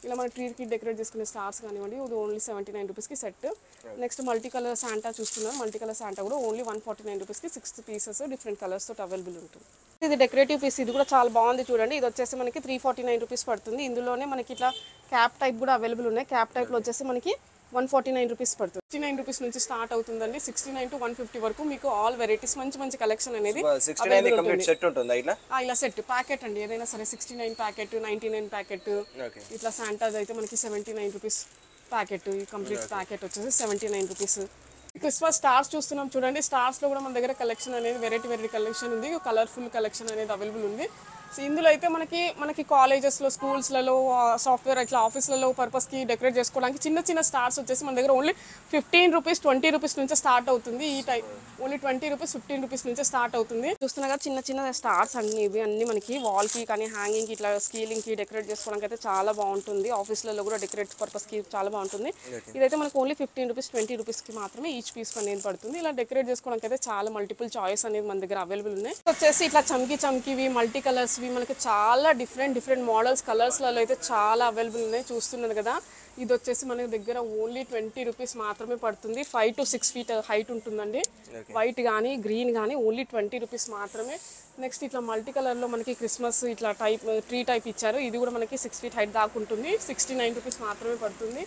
ఇలా మన ట్రీకి డెకరేట్ చేసుకునే స్టార్స్ కానివ్వండి, ఇది ఓన్లీ 79 రూపీస్కి set. Next multi colour Santa చూస్తున్నారు. మల్టీ కలర్ శాంటా కూడా ఓన్లీ 149 రూపీస్కి 6 పీసెస్ డిఫరెంట్ కలర్స్ తోటి అవైలబుల్ ఉంటుంది. ఇది డెకరేటివ్ పీస్, ఇది కూడా చాలా బాగుంది చూడండి. ఇది వచ్చేసి మనకి 349 రూపీస్ పడుతుంది. ఇందులోనే మనకి ఇట్లా క్యాప్ టైప్ కూడా అవైలబుల్ ఉన్నాయి. క్యాప్ టైప్లో వచ్చేసి మనకి 149 రూపీస్ పడుతుంది. 69 రూపీస్ నుంచి స్టార్ట్ అవుతుందండి. 69 to 150 వరకు మీకు ఆల్ వెరైటీస్ మంచి మంచి కలెక్షన్ అనేది ఇలా సెట్ ప్యాకెట్ అండి. ఏదైనా సరే 69 ప్యాకెట్, 99 ప్యాకెట్, ఇట్లా శాంటాస్ అయితే మనకి 79 రూపీస్ ప్యాకెట్. ఈ కంప్లీట్ ప్యాకెట్ వచ్చేసి 79 రూపీస్. క్రిస్మస్ స్టార్స్ చూస్తున్నాం చూడండి. స్టార్స్లో కూడా మన దగ్గర కలెక్షన్ అనేది వెరైటీ కలెక్షన్ ఉంది. కలర్ఫుల్ కలెక్షన్ అనేది అవైలబుల్ ఉంది. సో ఇందులో అయితే మనకి కాలేజెస్లో, స్కూల్స్లలో, సాఫ్ట్వేర్ ఇట్లా ఆఫీస్లలో పర్పస్కి డెకరేట్ చేసుకోవడానికి చిన్న స్టార్స్ వచ్చేసి మన దగ్గర ఓన్లీ 15 రూపీస్, 20 రూపీస్ నుంచే స్టార్ట్ అవుతుంది. ఈ టైప్ ఓన్లీ 20 రూపీస్, 15 రూపీస్ నుంచే స్టార్ట్ అవుతుంది. చూస్తున్నా కదా చిన్న స్టార్స్ అన్ని ఇవి అన్ని మనకి వాల్కి కానీ హ్యాంగింగ్కి ఇట్లా స్కీలింగ్కి డెకరేట్ చేసుకోవడానికి అయితే చాలా బాగుంటుంది. ఆఫీస్లలో కూడా డెకరేట్ పర్పస్కి చాలా బాగుంటుంది. ఇదైతే మనకు ఓన్లీ 15 రూపీస్, 20 రూపీస్కి మాత్రమే ఈచ్ పీస్ అనేది పడుతుంది. ఇలా డెకరేట్ చేసుకోవడానికి అయితే చాలా మల్టిపుల్ చాయిస్ అనేది మన దగ్గర అవైలబుల్ ఉన్నాయి. వచ్చేసి ఇట్లా చమ్కీవి మల్టీ కలర్స్ మనకి చాలా డిఫరెంట్ మోడల్స్ కలర్స్లలో అయితే చాలా అవైలబుల్ ఉన్నాయి. చూస్తున్నారు కదా. ఇది వచ్చేసి మన దగ్గర ఓన్లీ 20 రూపీస్ మాత్రమే పడుతుంది. 5 to 6 feet హైట్ ఉంటుందండి. వైట్ కానీ గ్రీన్ కానీ ఓన్లీ 20 రూపీస్ మాత్రమే. నెక్స్ట్ ఇట్లా మల్టీ కలర్లో మనకి క్రిస్మస్ ఇట్లా ట్రీ టైప్ ఇచ్చారు. ఇది కూడా మనకి 6 feet హైట్ దాకా ఉంటుంది. 69 రూపీస్ మాత్రమే పడుతుంది.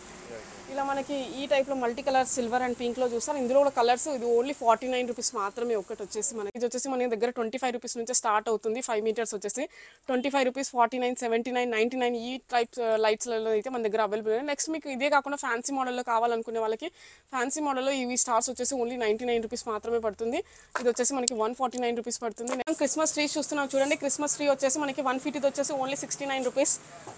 ఇలా మనకి ఈ టైప్లో మల్టీ కలర్ సిల్వర్ అండ్ పింక్లో చూస్తారు. ఇందులో కూడా కలర్స్ ఇది ఓన్లీ 49 రూపీస్ మాత్రమే ఒకటి వచ్చేసి మనకి. ఇది వచ్చేసి మన దగ్గర 25 రూపీస్ నుంచే స్టార్ట్ అవుతుంది. 5 meters వచ్చేసి 25 రూపీస్, 49, 79, 99 ఈ టైప్స్ లైట్స్లలో అయితే మన దగ్గర అవైలబుల్ ఉన్నాయి. నెక్స్ట్ మీకు ఇదే కాకుండా ఫ్యాన్సీ మోడల్లో కావాలనుకునే వాళ్ళకి ఫ్యాన్సీ మోడల్లో ఇవి స్టార్స్ వచ్చేసి ఓన్లీ 99 రూపీస్ మాత్రమే పడుతుంది. ఇది వచ్చేసి మనకి 149 రూపీస్ పడుతుంది. క్రిస్మస్ ట్రీ చూస్తున్నాం చూడండి. క్రిస్మస్ ట్రీ వచ్చేసి మనకి 1 feet ఇది వచ్చేసి ఓన్లీ 69 రూపీస్.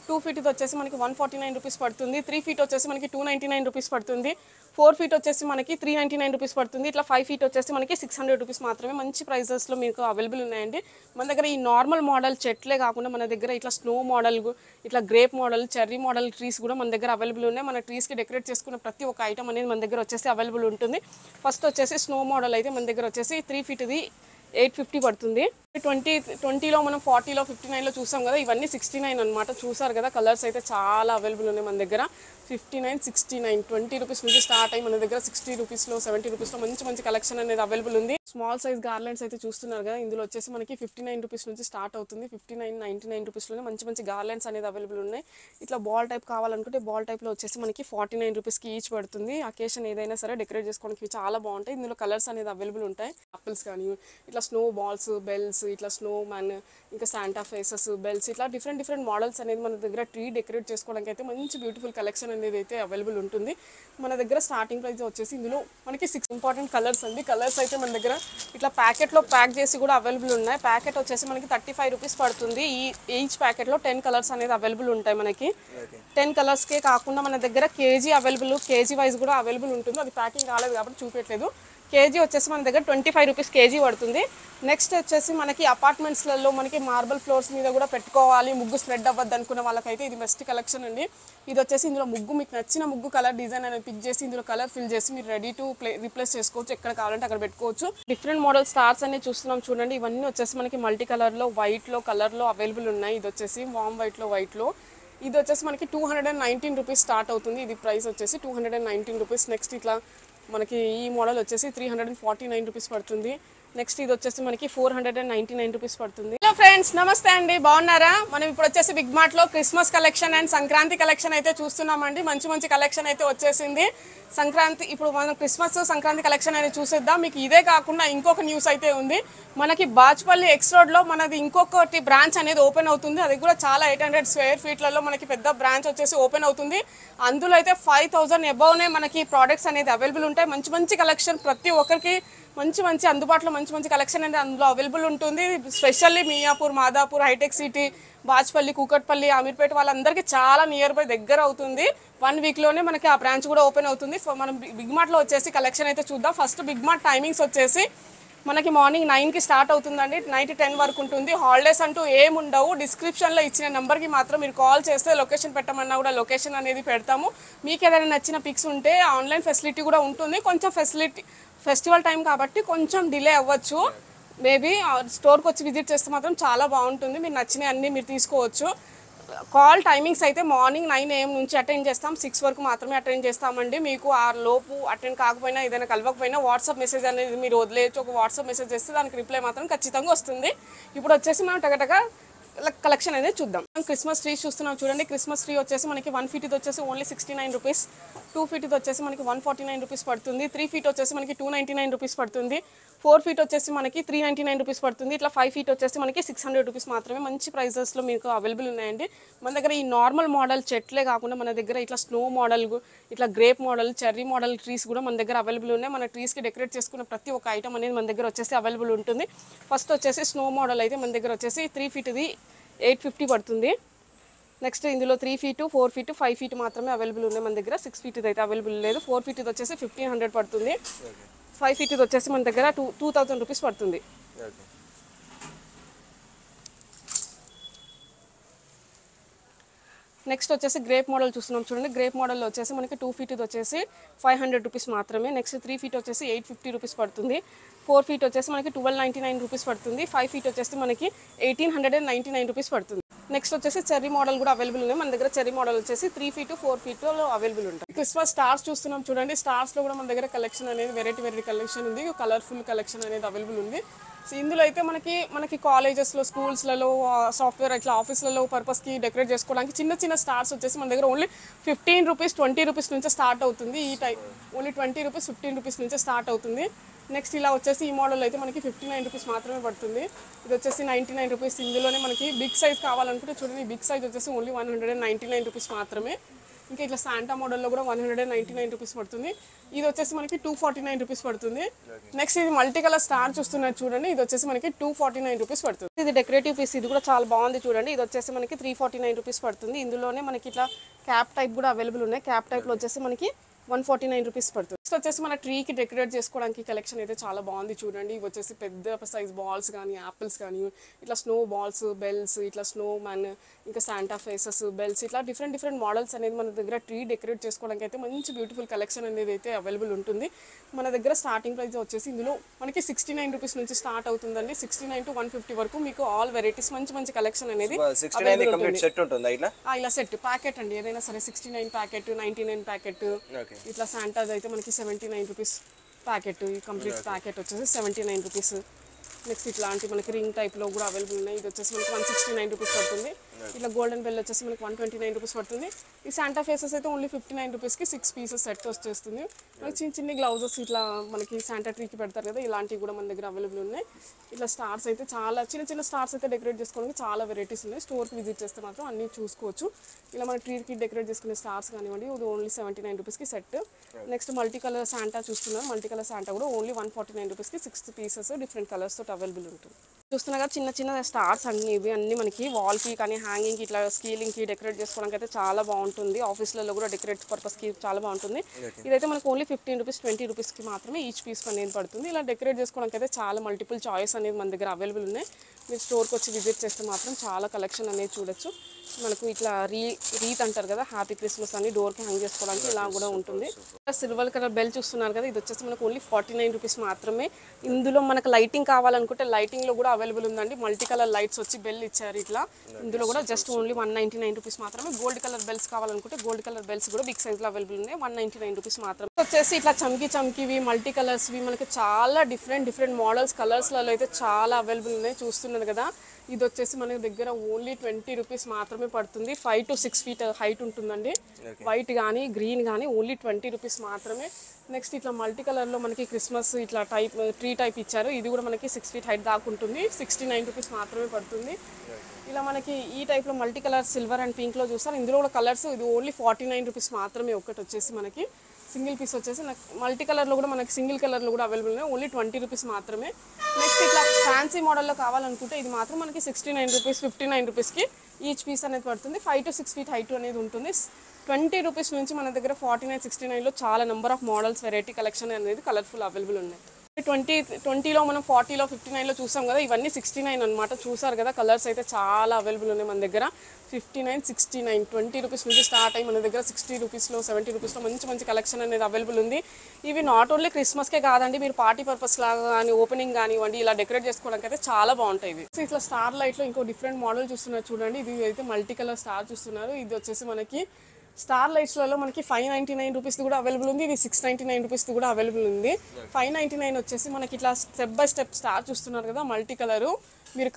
2 feet ఇది వచ్చేసి మనకి 149 రూపీస్ పడుతుంది. 3 feet వచ్చేసి మనకి 299 రూపీస్ పడుతుంది. 4 feet వచ్చేసి మనకి 399 రూపీస్ పడుతుంది. ఇట్లా 5 feet వచ్చేసి మనకి 600 రూపీస్ మాత్రమే. మంచి ప్రైజెస్లో మీకు అవైలబుల్ ఉన్నాయండి. మన దగ్గర ఈ నార్మల్ మోడల్ చెట్లే కాకుండా మన దగ్గర ఇట్లా స్నో మోడల్, ఇట్లా grape model, cherry model trees కూడా మన దగ్గర అవైలబుల్ ఉన్నాయి. మన ట్రీస్కి డెకరేట్ చేసుకున్న ప్రతి ఒక్క ఐటమ్ అనేది మన దగ్గర వచ్చేసి అవైలబుల్ ఉంటుంది. ఫస్ట్ వచ్చేసి స్నో మోడల్ అయితే మన దగ్గర వచ్చేసి 3 feet ఇది 850 పడుతుంది. 20లో మనం 40లో 59లో చూసాం కదా. ఇవన్నీ 69 అనమాట. చూసారు కదా. కలర్స్ అయితే చాలా అవైలబుల్ ఉన్నాయి మన దగ్గర. 59, 69, 20 రూపీస్ నుంచి స్టార్ట్ అయ్యి మన దగ్గర 60 రూపీస్లో, 70 రూపీస్లో మంచి కలెక్షన్ అనేది అవైలబుల్ ఉంది. స్మాల్ సైజ్ గార్లెండ్స్ అయితే చూస్తున్నారు కదా. ఇందులో వచ్చేసి మనకి 59 రూపీస్ నుంచి స్టార్ట్ అవుతుంది. 59, 99 రూపీస్లోనే మంచి గార్లెండ్స్ అనేది అవైలబుల్ ఉన్నాయి. ఇట్లా బాల్ టైప్ కావాలనుకుంటే బాల్ టైప్లో వచ్చేసి మనకి 49 రూపీస్కి ఈచ్ పడుతుంది. అకేషన్ ఏదైనా సరే డెకరేట్ చేసుకోవడానికి చాలా బాగుంటాయి. ఇందులో కలర్స్ అనేది అవైలబుల్ ఉంటాయి. ఆపిల్స్ కానీ ఇట్లా స్నో బాల్స్, బెల్స్, ఇట్లా స్నో మ్యాన్, ఇంకా శాంటా ఫేసెస్, బెల్స్, ఇట్లా డిఫరెంట్ మోడల్స్ అనేది మన దగ్గర ట్రీ డెకరేట్ చేసుకోవడానికి అయితే మంచి బ్యూటిఫుల్ కలెక్షన్ అనేది అయితే అవైలబుల్ ఉంటుంది. మన దగ్గర స్టార్టింగ్ ప్రైస్ వచ్చేసి ఇందులో మనకి 6 ఇంపార్టెంట్ కలర్స్ అండి. కలర్స్ అయితే మన దగ్గర ఇట్లా ప్యాకెట్లో ప్యాక్ చేసి కూడా అవైలబుల్ ఉన్నాయి. ప్యాకెట్ వచ్చేసి మనకి 35 రూపీస్ పడుతుంది. ఈచ్ ప్యాకెట్లో 10 కలర్స్ అనేది అవైలబుల్ ఉంటాయి మనకి. 10 కలర్స్కే కాకుండా మన దగ్గర కేజీ అవైలబుల్, కేజీ వైజ్ కూడా అవైలబుల్ ఉంటుంది. అది ప్యాకింగ్ కాలేదు కాబట్టి చూపించట్లేదు. కేజీ వచ్చేసి మన దగ్గర 25 రూపీస్ కేజీ పడుతుంది. నెక్స్ట్ వచ్చేసి మనకి అపార్ట్మెంట్స్లలో మనకి మార్బల్ ఫ్లోర్స్ మీద కూడా పెట్టుకోవాలి, ముగ్గు స్ప్రెడ్ అవ్వద్దు అనుకున్న వాళ్ళకైతే ఇది బెస్ట్ కలెక్షన్ అండి. ఇది వచ్చేసి ఇందులో ముగ్గు మీకు నచ్చిన ముగ్గు కలర్ డిజైన్ అనేది పిక్ చేసి ఇందులో కలర్ ఫిల్ చేసి మీరు రెడీ టు రీప్లేస్ చేసుకోవచ్చు. ఎక్కడ కావాలంటే అక్కడ పెట్టుకోవచ్చు. డిఫరెంట్ మోడల్ స్టార్స్ అనేది చూస్తున్నాం చూడండి. ఇవన్నీ వచ్చేసి మనకి మల్టీ కలర్లో, వైట్లో, కలర్లో అవైలబుల్ ఉన్నాయి. ఇది వచ్చేసి వామ్ వైట్లో ఇది వచ్చేసి మనకి 219 రూపీస్ స్టార్ట్ అవుతుంది. ఇది ప్రైస్ వచ్చేసి 219 రూపీస్. నెక్స్ట్ ఇట్లా మనకి ఈ మోడల్ వచ్చేసి 349 రూపీస్ పడుతుంది. నెక్స్ట్ ఇది వచ్చేసి మనకి 499 రూపీస్ పడుతుంది. హలో ఫ్రెండ్స్, నమస్తే అండి, బాగున్నారా? మనం ఇప్పుడు వచ్చేసి బిగ్ మార్ట్లో Christmas collection and Sankranti collection అయితే చూస్తున్నామండి. మంచి కలెక్షన్ అయితే వచ్చేసింది. సంక్రాంతి ఇప్పుడు మనం క్రిస్మస్ సంక్రాంతి కలెక్షన్ అనేది చూసేద్దాం. మీకు ఇదే కాకుండా ఇంకొక న్యూస్ అయితే ఉంది. మనకి బాచ్పల్లి ఎక్స్ రోడ్లో మనది ఇంకొకటి బ్రాంచ్ అనేది ఓపెన్ అవుతుంది. అది కూడా చాలా 800 స్క్వేర్ ఫీట్లలో మనకి పెద్ద బ్రాంచ్ వచ్చేసి ఓపెన్ అవుతుంది. అందులో అయితే 5000 అబౌవ్నే మనకి ప్రోడక్ట్స్ అనేది అవైలబుల్ ఉంటాయి. మంచి కలెక్షన్, ప్రతి ఒక్కరికి మంచి అందుబాటులో మంచి కలెక్షన్ అనేది అందులో అవైలబుల్ ఉంటుంది. Specially Miyapur, Madhapur, hitech city, Bachupally, Kukatpally, Ameerpet వాళ్ళందరికీ చాలా నియర్ బై దగ్గర అవుతుంది. 1 వీక్లోనే మనకి ఆ బ్రాంచ్ కూడా ఓపెన్ అవుతుంది. మనం బిగ్ మార్ట్లో వచ్చేసి కలెక్షన్ అయితే చూద్దాం. ఫస్ట్ బిగ్ మార్ట్ టైమింగ్స్ వచ్చేసి మనకి మార్నింగ్ 9కి స్టార్ట్ అవుతుందండి. నైట్ 10 వరకు ఉంటుంది. హాలిడేస్ అంటూ ఏముండవు. డిస్క్రిప్షన్లో ఇచ్చిన నెంబర్కి మాత్రం మీరు కాల్ చేస్తే లొకేషన్ పెట్టమన్నా కూడా లొకేషన్ అనేది పెడతాము. మీకు ఏదైనా నచ్చిన పిక్స్ ఉంటే ఆన్లైన్ ఫెసిలిటీ కూడా ఉంటుంది. కొంచెం ఫెస్టివల్ టైం కాబట్టి కొంచెం డిలే అవ్వచ్చు. మేబీ స్టోర్కి వచ్చి విజిట్ చేస్తే మాత్రం చాలా బాగుంటుంది. మీరు నచ్చినవి అన్నీ మీరు తీసుకోవచ్చు. కాల్ టైమింగ్స్ అయితే మార్నింగ్ 9 AM నుంచి అటెండ్ చేస్తాం, 6 వరకు మాత్రమే అటెండ్ చేస్తామండి. మీకు ఆ లోపు అటెండ్ కాకపోయినా ఏదైనా కలవకపోయినా వాట్సాప్ మెసేజ్ అనేది మీరు వదిలేయచ్చు. ఒక వాట్సాప్ మెసేజ్ చేస్తే దానికి రిప్లై మాత్రం ఖచ్చితంగా వస్తుంది. ఇప్పుడు వచ్చేసి మనం టగటగా కలెక్షన్ అనేది చూద్దాం. క్రిస్మస్ ట్రీ చూస్తున్నాం చూడండి. క్రిస్మస్ ట్రీ వచ్చేసి మనకి 1 feet వచ్చేసి ఓన్లీ 69 రూపీస్, 2 feet వచ్చేసి మనకి 149 రూపీస్ పడుతుంది, 3 feet వచ్చేసి మనకి 299 రూపీస్ పడుతుంది, 4 feet వచ్చేసి మనకి 399 రూపీస్ పడుతుంది. ఇట్లా 5 feet వచ్చేసి మనకి 600 రూపీస్ మాత్రమే. మంచి ప్రైజెస్లో మీకు అవైలబుల్ ఉన్నాయండి. మన దగ్గర ఈ నార్మల్ మోడల్ చెట్లే కాకుండా మన దగ్గర ఇట్లా స్నో మోడల్, ఇట్లా grape model, cherry model trees కూడా మన దగ్గర అవైలబుల్ ఉన్నాయి. మన ట్రీస్కి డెకరేట్ చేసుకున్న ప్రతి ఒక్క ఐటమ్ అనేది మన దగ్గర వచ్చేసి అవైలబుల్ ఉంటుంది. ఫస్ట్ వచ్చేసి స్నో మోడల్ అయితే మన దగ్గర వచ్చేసి 3 feetది 850 పడుతుంది. నెక్స్ట్ ఇందులో 3 feet, 4 feet, 5 feet మాత్రమే అవైలబుల్ ఉన్నాయి మన దగ్గర. 6 feet అయితే అవైలబుల్ లేదు. 4 feet వచ్చేసి 1500 పడుతుంది. 5 feet వచ్చేసి మన దగ్గర 2000 రూపీస్ పడుతుంది. నెక్స్ట్ వచ్చేసి గ్రేప్ మోడల్ చూస్తున్నాం చూడండి. గ్రేప్ మోడల్లో వచ్చేసి మనకి 2 feet వచ్చేసి 500 రూపీస్ మాత్రమే. నెక్స్ట్ 3 feet వచ్చేసి 850 రూపీస్ పడుతుంది. 4 feet వచ్చేసి మనకి 1299 రూపీస్ పడుతుంది. 5 feet వచ్చేసి మనకి 1899 రూపీస్ పడుతుంది. నెక్స్ట్ వచ్చేసి చెర్రీ మోడల్ కూడా అవైలబుల్ ఉన్నాయి మన దగ్గర. చెర్రీ మోడల్ వచ్చేసి 3 feet, 4 feet అవైలబుల్ ఉంటాయి. క్రిస్మస్ స్టార్స్ చూస్తున్నాం చూడండి. స్టార్స్లో కూడా మన దగ్గర కలెక్షన్ అనేది వెరైటీ కలెక్షన్ ఉంది. కలర్ఫుల్ కలెక్షన్ అనేది అవైలబుల్ ఉంది. సో ఇందులో అయితే మనకి కాలేజెస్లో, స్కూల్స్లలో, సాఫ్ట్వేర్ ఇట్లా ఆఫీస్లలో పర్పస్కి డెకరేట్ చేసుకోవడానికి చిన్న చిన్న స్టార్స్ వచ్చేసి మన దగ్గర ఓన్లీ 15 రూపీస్, 20 రూపీస్ నుంచే స్టార్ట్ అవుతుంది. ఈ టైప్ ఓన్లీ 20 రూపీస్, 15 రూపీస్ నుంచే స్టార్ట్ అవుతుంది. నెక్స్ట్ ఇలా వచ్చేసి ఈ మోడల్ అయితే మనకి 59 రూపీస్ మాత్రమే పడుతుంది. ఇది వచ్చేసి 99 రూపీస్. ఇందులోనే మనకి బిగ్ సైజ్ కావాలనుకుంటే చూడండి, బిగ్ సైజ్ వచ్చేసి ఓన్లీ 199 రూపీస్ మాత్రమే. ఇంకా ఇట్లా శాంటా మోడల్లో కూడా 199 రూపీస్ పడుతుంది. ఇది వచ్చేసి మనకి 249 రూపీస్ పడుతుంది. నెక్స్ట్ ఇది మల్టీ కలర్ స్టార్ చూస్తున్నారు చూడండి. ఇది వచ్చేసి మనకి 249 రూపీస్ పడుతుంది. ఇది డెకరేటివ్ పీస్, ఇది కూడా చాలా బాగుంది చూడండి. ఇది వచ్చేసి మనకి 349 రూపీస్ పడుతుంది. ఇందులోనే మనకి ఇట్లా క్యాప్ టైప్ కూడా అవైలబుల్ ఉన్నాయి. క్యాప్ టైప్లో వచ్చేసి మనకి 149 రూపీస్ పడుతుంది. నెక్స్ట్ వచ్చేసి మన ట్రీకి డెకరేట్ చేసుకోవడానికి కలెక్షన్ అయితే చాలా బాగుంది చూడండి. ఇవి వచ్చేసి పెద్ద సైజ్ బాల్స్ కానీ, యాపిల్స్ కానీ, ఇట్లా స్నో బాల్స్, బెల్స్, ఇట్లా స్నో మ్యాన్, ఇంకా శాంటా ఫేసెస్, బెల్స్, ఇట్లా డిఫరెంట్ మోడల్స్ అనేది మన దగ్గర ట్రీ డెకరేట్ చేసుకోవడానికి అయితే మంచి బ్యూటిఫుల్ కలెక్షన్ అనేది అయితే అవైలబుల్ ఉంటుంది. మన దగ్గర స్టార్టింగ్ ప్రైస్ వచ్చేసి ఇందులో మనకి 69 రూపీస్ నుంచి స్టార్ట్ అవుతుందండి. 69 to 150 వరకు మీకు ఆల్ వెరైటీస్ మంచి కలెక్షన్ అనేది ఇలా సెట్ ప్యాకెట్ అండి. ఏదైనా సరే 69 ప్యాకెట్, 99 ప్యాకెట్, ఇట్లా శాంటాస్ అయితే మనకి 79 రూపీస్ ప్యాకెట్. ఈ కంప్లీట్ ప్యాకెట్ వచ్చేసి 79 రూపీస్. నెక్స్ట్ ఇట్లాంటి మనకి రింగ్ టైప్లో కూడా అవైలబుల్ ఉన్నాయి. ఇది వచ్చేసి మనకి 169 రూపీస్ పడుతుంది. ఇట్లా గోల్డెన్ బెల్ వచ్చేసి మనకి 129 రూపీస్ పడుతుంది. ఈ శాంటా ఫేసెస్ అయితే ఓన్లీ 59 రూపీస్కి 6 పీసెస్ సెట్ వచ్చేస్తుంది. మనకి చిన్న గ్లౌజెస్ ఇట్లా మనకి శాంటా ట్రీకి పెడతారు కదా, ఇలాంటివి కూడా మన దగ్గర అవైలబుల్ ఉన్నాయి. ఇట్లా స్టార్స్ అయితే చాలా చిన్న స్టార్స్ అయితే డెకరేట్ చేసుకోవడానికి చాలా వెరైటీస్ ఉన్నాయి. స్టోర్కి విజిట్ చేస్తే మాత్రం అన్నీ చూసుకోవచ్చు. ఇలా మన ట్రీకి డెకరేట్ చేసుకునే స్టార్స్ కానివ్వండి, ఇది ఓన్లీ 79 రూపీస్కి set. Next multi colour Santa చూస్తున్నారు. మల్టీ కలర్ శాంటా కూడా ఓన్లీ 149 రూపీస్కి 6 పీసెస్ డిఫరెంట్ కలర్స్ తోటి అవైలబుల్ ఉంటుంది. చూస్తున్నా కదా చిన్న స్టార్స్ అన్ని ఇవి అన్ని మనకి వాల్కి కానీ, హ్యాంగింగ్కి, ఇట్లా స్కీలింగ్కి డెకరేట్ చేసుకోవడానికి అయితే చాలా బాగుంటుంది. ఆఫీస్లలో కూడా డెకరేట్ పర్పస్కి చాలా బాగుంటుంది. ఇదైతే మనకు ఓన్లీ 15 రూపీస్, 20 రూపీస్కి మాత్రమే ఈచ్ పీస్ అనేది పడుతుంది. ఇలా డెకరేట్ చేసుకోవడానికి అయితే చాలా మల్టిపుల్ చాయిస్ అనేది మన దగ్గర అవైలబుల్ ఉన్నాయి. మీరు స్టోర్కి వచ్చి విజిట్ చేస్తే మాత్రం చాలా కలెక్షన్ అనేది చూడొచ్చు. మనకు ఇట్లా రీత్ అంటారు కదా, హ్యాపీ క్రిస్మస్ అని డోర్కి హ్యాంగ్ చేసుకోవడానికి ఇలా కూడా ఉంటుంది. సిల్వర్ కలర్ బెల్ చూస్తున్నారు కదా, ఇది వచ్చేసి మనకు ఓన్లీ 49 రూపీస్ మాత్రమే. ఇందులో మనకు లైటింగ్ కావాలనుకుంటే లైటింగ్లో కూడా అవైలబుల్ ఉందండి. మల్టీ కలర్ లైట్స్ వచ్చి బెల్ ఇచ్చారు ఇట్లా. ఇందులో కూడా జస్ట్ ఓన్లీ 199 రూపీస్ మాత్రమే. గోల్డ్ కలర్ బెల్స్ కావాలనుకుంటే గోల్డ్ కలర్ బెల్స్ కూడా బిగ్ సైజ్లో అవైలబుల్ ఉన్నాయి. 199 రూపీస్ మాత్రమే. వచ్చేసి ఇట్లా చమ్కీవి మల్టీ కలర్స్వి మనకి చాలా డిఫరెంట్ మోడల్స్ కలర్స్లలో అయితే చాలా అవైలబుల్ ఉన్నాయి. చూస్తున్నారు కదా, ఇది వచ్చేసి మన దగ్గర ఓన్లీ 20 రూపీస్ మాత్రమే పడుతుంది. 5 to 6 feet హైట్ ఉంటుందండి. వైట్ కానీ, గ్రీన్ కానీ ఓన్లీ 20 రూపీస్ మాత్రమే. నెక్స్ట్ ఇట్లా మల్టీ కలర్లో మనకి క్రిస్మస్ ఇట్లా ట్రీ టైప్ ఇచ్చారు. ఇది కూడా మనకి 6 feet హైట్ దాకా ఉంటుంది. 69 రూపీస్ మాత్రమే పడుతుంది. ఇలా మనకి ఈ టైప్లో మల్టీ కలర్ సిల్వర్ అండ్ పింక్లో చూస్తారు. ఇందులో కూడా కలర్స్ ఇది ఓన్లీ 49 రూపీస్ మాత్రమే. ఒకటి వచ్చేసి మనకి సింగిల్ పీస్ వచ్చేసి మల్టీ కలర్లో కూడా మనకి సింగిల్ కలర్లో కూడా అవైలబుల్ ఉన్నాయి. ఓన్లీ 20 రూపీస్ మాత్రమే. నెక్స్ట్ ఇట్లా ఫ్యాన్సీ మోడల్లో కావాలనుకుంటే ఇది మాత్రం మనకి 69 రూపీస్, 59 రూపీస్కి ఈచ్ పీస్ అనేది పడుతుంది. 5 to 6 feet హైట్ అనేది ఉంటుంది. 20 రూపీస్ నుంచి మన దగ్గర 49, 69లో చాలా number of models, variety collection అనేది కలర్ఫుల్ అవైలబుల్ ఉన్నాయి. 20లో మనం 40లో 59లో చూసాం కదా, ఇవన్నీ 69 అనమాట. చూసారు కదా, కలర్స్ అయితే చాలా అవైలబుల్ ఉన్నాయి మన దగ్గర. 59, 69, 20 రూపీస్ నుంచి స్టార్ట్ అయ్యి మన దగ్గర 60 రూపీస్లో 70 రూపీస్లో మంచి మంచి కలెక్షన్ అనేది అవైలబుల్ ఉంది. ఇవి నాట్ ఓన్లీ క్రిస్మస్కే కాదండి, మీరు పార్టీ పర్పస్ లాగా కానీ ఓపెనింగ్ కానివ్వండి, ఇలా డెకరేట్ చేసుకోవడానికి అయితే చాలా బాగుంటాయి ఇవి. ఇట్లా స్టార్ లైట్లో ఇంకో డిఫరెంట్ మోడల్ చూస్తున్నారు చూడండి. ఇది అయితే మల్టీ కలర్ స్టార్ చూస్తున్నారు. ఇది వచ్చేసి మనకి స్టార్ లైట్స్లలో మనకి 599 రూపీస్ కూడా అవైలబుల్ ఉంది. ఇది 699 రూపీస్ కూడా అవైలబుల్ ఉంది. 599 వచ్చేసి మనకి ఇట్లా స్టెప్ బై స్టెప్ స్టార్ చూస్తున్నారు కదా, మల్టీ కలరు. మీరు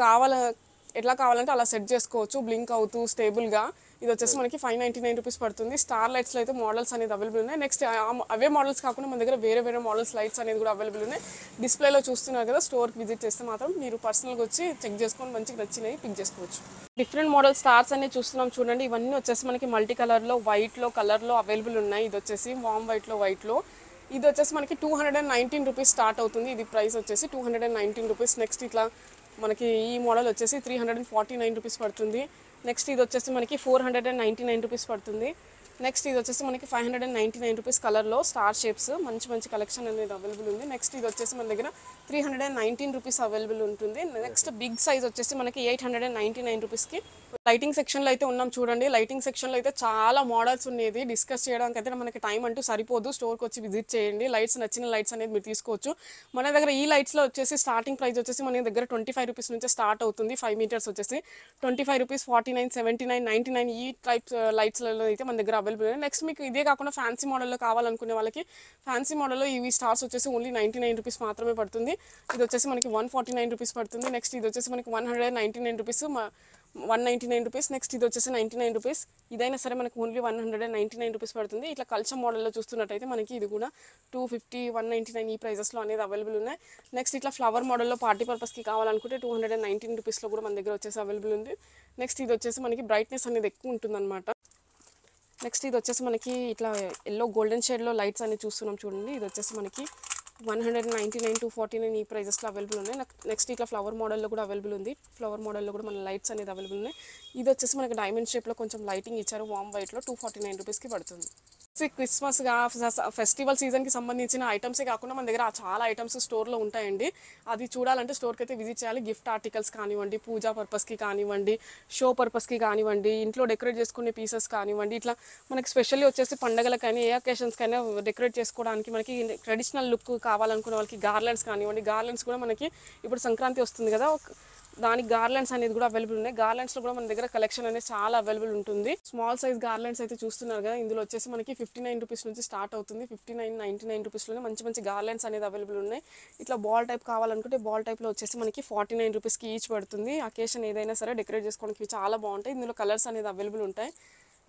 ఎట్లా కావాలంటే అలా సెట్ చేసుకోవచ్చు, బ్లింక్ అవుతూ స్టేబుల్గా. ఇది వచ్చేసి మనకి 599 రూపీస్ పడుతుంది. స్టార్ లైట్స్లో అయితే మోడల్స్ అనేది అవైలబుల్ ఉన్నాయి. నెక్స్ట్ అవే మోడల్స్ కాకుండా మన దగ్గర వేరే వేరే మోడల్స్ లైట్స్ అనేది కూడా అవైలబుల్ ఉన్నాయి. డిస్ప్లేలో చూస్తున్నారు కదా, స్టోర్కి విజిట్ చేస్తే మాత్రం మీరు పర్సనల్గా వచ్చి చెక్ చేసుకొని మంచిగా నచ్చినవి పిక్ చేసుకోవచ్చు. డిఫరెంట్ మోడల్ స్టార్స్ అనేది చూస్తున్నాం చూడండి. ఇవన్నీ వచ్చేసి మనకి మల్టీ కలర్లో, వైట్లో, కలర్లో అవైలబుల్ ఉన్నాయి. ఇది వచ్చేసి వామ్ వైట్లో. ఇది వచ్చేసి మనకి 219 రూపీస్ స్టార్ట్ అవుతుంది. ఇది ప్రైస్ వచ్చేసి 219 రూపీస్. నెక్స్ట్ ఇట్లా మనకి ఈ మోడల్ వచ్చేసి 349 రూపీస్ పడుతుంది. నెక్స్ట్ ఇది వచ్చేసి మనకి 499 రూపీస్ పడుతుంది. నెక్స్ట్ ఇది వచ్చేసి మనకి 599 రూపీస్ కలర్లో స్టార్ షేప్స్ మంచి మంచి కలెక్షన్ అనేది అవైలబుల్ ఉంది. నెక్స్ట్ ఇది వచ్చేసి మన దగ్గర 319 రూపీస్ అవైలబుల్ ఉంటుంది. నెక్స్ట్ బిగ్ సైజ్ వచ్చేసి మనకి 899 రూపీస్కి. లైటింగ్ సెక్షన్లో అయితే ఉన్నాం చూడండి. లైటింగ్ సెక్షన్లో అయితే చాలా మోడల్స్ ఉండేది. డిస్కస్ చేయడానికి అయితే మనకి టైం అంటూ సరిపోదు. స్టోర్కి వచ్చి విజిట్ చేయండి. లైట్స్ నచ్చిన లైట్స్ అనేది మీరు తీసుకోవచ్చు. మన దగ్గర ఈ లైట్స్లో వచ్చేసి స్టార్టింగ్ ప్రైస్ వచ్చేసి మన దగ్గర 25 రూపీస్ నుంచి స్టార్ట్ అవుతుంది. 5 మీటర్స్ వచ్చేసి 25 రూపీస్, 49, 79, 99 ఈ టైప్స్ లైట్స్లలో అయితే మన దగ్గర అవైలబుల్ ఉన్నాయి. నెక్స్ట్ మీకు ఇదే కాకుండా ఫ్యాన్సీ మోడల్లో కావాలనుకునే వాళ్ళకి ఫ్యాన్సీ మోడల్లో ఇవి స్టార్స్ వచ్చేసి ఓన్లీ 99 రూపీస్ మాత్రమే పడుతుంది. ఇది వచ్చేసి మనకి 149 రూపీస్ పడుతుంది. నెక్స్ట్ ఇది వచ్చేసి మనకి 199 రూపీస్, 199 రూపీస్. నెక్స్ట్ ఇది వచ్చేసి 99 రూపీస్. ఇదైనా సరే మనకి ఓన్లీ 199 రూపీస్ పడుతుంది. ఇట్లా కల్చర్ మోడల్లో చూస్తున్నట్టయితే మనకి ఇది కూడా 250, 199 ఈ ప్రైజెస్లో అనేది అవైలబుల్ ఉన్నాయి. నెక్స్ట్ ఇట్లా ఫ్లవర్ మోడల్లో పార్టీ పర్పస్కి కావాలనుకుంటే 219 రూపీస్లో కూడా మన దగ్గర వచ్చేసి అవైలబుల్ ఉంది. నెక్స్ట్ ఇది వచ్చేసి మనకి బ్రైట్నెస్ అనేది ఎక్కువ ఉంటుందన్నమాట. నెక్స్ట్ ఇది వచ్చేసి మనకి ఇట్లా ఎల్లో గోల్డెన్ షేడ్లో లైట్స్ అనేది చూస్తున్నాం చూడండి. ఇది వచ్చేసి మనకి 199, 249 ఈ ప్రైజెస్లో అవైలబుల్ ఉన్నాయి. నెక్స్ట్ ఇట్లా ఫ్లవర్ మోడల్లో కూడా అవైలబుల్ ఉంది. ఫ్లవర్ మోడల్లో కూడా మన లైట్స్ అనేది అవైలబుల్ ఉన్నాయి. ఇది వచ్చేసి మనకి డైమండ్ షేప్లో కొంచెం లైటింగ్ ఇచ్చారు. వామ్ వైట్లో 249 రూపీస్కి పడుతుంది. క్రిస్మస్గా ఫెస్టివల్ సీజన్కి సంబంధించిన ఐటమ్సే కాకుండా మన దగ్గర చాలా ఐటమ్స్ స్టోర్లో ఉంటాయండి. అది చూడాలంటే స్టోర్కి అయితే విజిట్ చేయాలి. గిఫ్ట్ ఆర్టికల్స్ కానివ్వండి, పూజా పర్పస్కి కానివ్వండి, షో పర్పస్కి కానివ్వండి, ఇంట్లో డెకరేట్ చేసుకునే పీసెస్ కానివ్వండి, ఇట్లా మనకి స్పెషల్లీ వచ్చేసి పండగలకైనా ఏ అకేషన్స్కైనా డెకరేట్ చేసుకోవడానికి మనకి ట్రెడిషనల్ లుక్ కావాలనుకునే వాళ్ళకి గార్లెండ్స్ కానివ్వండి. గార్లెండ్స్ కూడా మనకి ఇప్పుడు సంక్రాంతి వస్తుంది కదా, దానికి గార్లెండ్స్ అనేది కూడా అవైలబుల్ ఉన్నాయి. గార్లెండ్స్లో కూడా మన దగ్గర కలెక్షన్ అనేది చాలా అవైలబుల్ ఉంటుంది. స్మాల్ సైజ్ గార్లెండ్స్ అయితే చూస్తున్నారు కదా, ఇందులో వచ్చేసి మనకి 59 రూపీస్ నుంచి స్టార్ట్ అవుతుంది. 59, 99 రూపీస్లోనే మంచి మంచి గార్లెండ్స్ అనేది అవైలబుల్ ఉన్నాయి. ఇట్లా బాల్ టైప్ కావాలనుకుంటే బాల్ టైప్లో వచ్చేసి మనకి 49 రూపీస్కి ఈచ్ పడుతుంది. అకేషన్ ఏదైనా సరే డెకరేట్ చేసుకోవడానికి చాలా బాగుంటాయి. ఇందులో కలర్స్ అనేది అవైలబుల్ ఉంటాయి.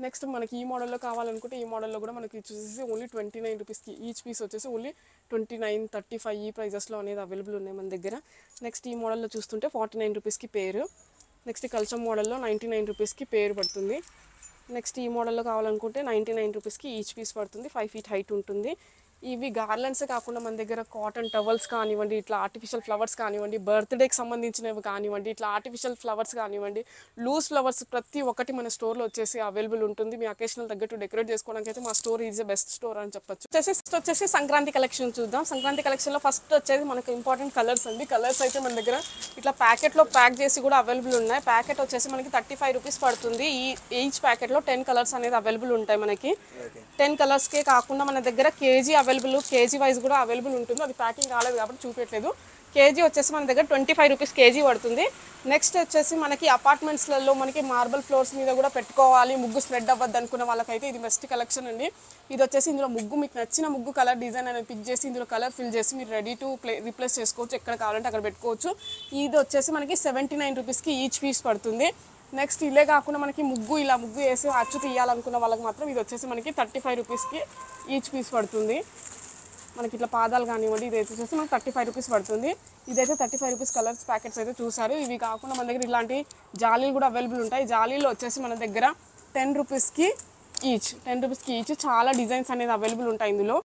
నెక్స్ట్ మనకి ఈ మోడల్లో కావాలనుకుంటే ఈ మోడల్లో కూడా మనకి వచ్చేసి ఓన్లీ 29 రూపీస్కి ఈచ్ పీస్ వచ్చేసి ఓన్లీ 29, 35 ఈ ప్రైజెస్లో అనేది అవైలబుల్ ఉన్నాయి మన దగ్గర. నెక్స్ట్ ఈ మోడల్లో చూస్తుంటే 49 రూపీస్కి పేరు. నెక్స్ట్ కల్చర్ మోడల్లో 99 రూపీస్కి పేరు పడుతుంది. నెక్స్ట్ ఈ మోడల్లో కావాలనుకుంటే 99 రూపీస్కి ఈచ్ పీస్ పడుతుంది. 5 feet హైట్ ఉంటుంది. ఇవి గార్లెండ్స్ కాకుండా మన దగ్గర కాటన్ టవల్స్ కానివ్వండి, ఇట్లా ఆర్టిఫిషియల్ ఫ్లవర్స్ కానివ్వండి, బర్త్డేకి సంబంధించినవి కానివ్వండి, ఇట్లా ఆర్టిఫిషియల్ ఫ్లవర్స్ కానివ్వండి, లూజ్ ఫ్లవర్స్ ప్రతి ఒక్కటి మన స్టోర్లో వచ్చేసి అవైలబుల్ ఉంటుంది. మీ అకేషనల్ తగ్గట్టు డెకరేట్ చేసుకోవడానికి అయితే మా store is the best store అని చెప్పొచ్చు. వచ్చేసి సంక్రాంతి కలెక్షన్ చూద్దాం. సంక్రాంతి కలెక్షన్లో ఫస్ట్ వచ్చేది మనకు ఇంపార్టెంట్ కలర్స్ అండి. కలర్స్ అయితే మన దగ్గర ఇట్లా ప్యాకెట్లో ప్యాక్ చేసి కూడా అవైలబుల్ ఉన్నాయి. ప్యాకెట్ వచ్చేసి మనకి 35 రూపీస్ పడుతుంది. ఈచ్ ప్యాకెట్లో 10 కలర్స్ అనేది అవైలబుల్ ఉంటాయి మనకి. 10 కలర్స్కే కాకుండా మన దగ్గర కేజీ కేజీ వైజ్ కూడా అవైలబుల్ ఉంటుంది. అది ప్యాకింగ్ కాలేదు కాబట్టి చూపించలేదు. కేజీ వచ్చేసి మన దగ్గర 25 రూపీస్ కేజీ పడుతుంది. నెక్స్ట్ వచ్చేసి మనకి అపార్ట్మెంట్స్లలో మనకి మార్బల్ ఫ్లోర్స్ మీద కూడా పెట్టుకోవాలి, ముగ్గు స్ప్రెడ్ అవ్వద్దు అనుకున్న వాళ్ళకైతే ఇది బెస్ట్ కలెక్షన్ అండి. ఇది వచ్చేసి ఇందులో ముగ్గు మీకు నచ్చిన ముగ్గు కలర్ డిజైన్ అనేది పిక్ చేసి ఇందులో కలర్ ఫిల్ చేసి మీరు రెడీ టు రీప్లేస్ చేసుకోవచ్చు. ఎక్కడ కావాలంటే అక్కడ పెట్టుకోవచ్చు. ఇది వచ్చేసి మనకి 79 రూపీస్కి ఈచ్ పీస్ పడుతుంది. నెక్స్ట్ ఇలే కాకుండా మనకి ముగ్గు వేసి అచ్చు తీయాలనుకున్న వాళ్ళకి మాత్రం ఇది వచ్చేసి మనకి 35 రూపీస్కి ఈచ్ పీస్ పడుతుంది. మనకి ఇట్లా పాదాలు కానివ్వండి, ఇది వచ్చేసి మనకి 35 రూపీస్ పడుతుంది. ఇదైతే 35 రూపీస్ కలర్స్ ప్యాకెట్స్ అయితే చూసారు. ఇవి కాకుండా మన దగ్గర ఇలాంటి జాలీలు కూడా అవైలబుల్ ఉంటాయి. జాలీలు వచ్చేసి మన దగ్గర 10 రూపీస్కి ఈచ్ చాలా డిజైన్స్ అనేది అవైలబుల్ ఉంటాయి ఇందులో.